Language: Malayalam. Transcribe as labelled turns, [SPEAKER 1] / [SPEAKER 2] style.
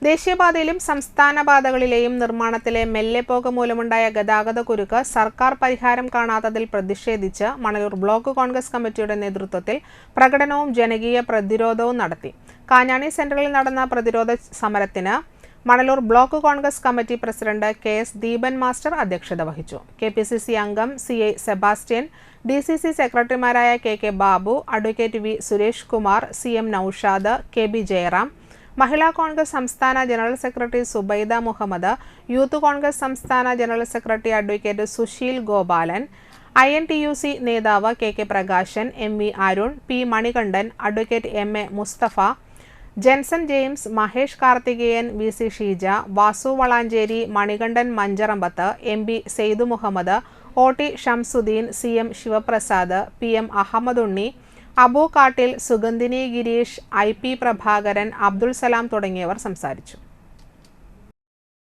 [SPEAKER 1] ദേശീയപാതയിലും സംസ്ഥാന പാതകളിലെയും നിർമ്മാണത്തിലെ മെല്ലെപ്പോക്ക് മൂലമുണ്ടായ ഗതാഗതക്കുരുക്ക് സർക്കാർ പരിഹാരം കാണാത്തതിൽ പ്രതിഷേധിച്ച് മണലൂർ ബ്ലോക്ക് കോൺഗ്രസ് കമ്മിറ്റിയുടെ നേതൃത്വത്തിൽ പ്രകടനവും ജനകീയ പ്രതിരോധവും നടത്തി. കാഞ്ഞാണി സെന്ററിൽ നടന്ന പ്രതിരോധ സമരത്തിന് Manalur block Congress committee president K S. Deepan master അധ്യക്ഷത വഹിച്ചു. കെ.പി.സി.സി അംഗം സി.ഐ. സെബാസ്റ്റ്യൻ, ഡി.സി.സി സെക്രട്ടറിമാരായ K K. Babu, advocate V. Suresh Kumar, C M. Noushad, K B. Jayaram, Mahila Congress സംസ്ഥാന general secretary Subaida Muhammad, youth Congress സംസ്ഥാന general secretary advocate Sushil Gopalan, INTUC നേതാവ് K K. Prakashan, M V. Arun, P. Manikandan, advocate M A. Mustafa, Jenson James, Mahesh Karthikeyan, V C. Sheeja, Vasu Valanchery, Manikandan Mancharambath, M P. Saidu Muhammad, ഒ.ടി. Shamsuddin, സി.എം. Sivaprasad, PM. Ahmed ഉണ്ണി, അബു കാട്ടിൽ, സുഗന്ധിനി ഗിരീഷ്, I.P. പ്രഭാകരൻ, അബ്ദുൾ സലാം തുടങ്ങിയവർ സംസാരിച്ചു.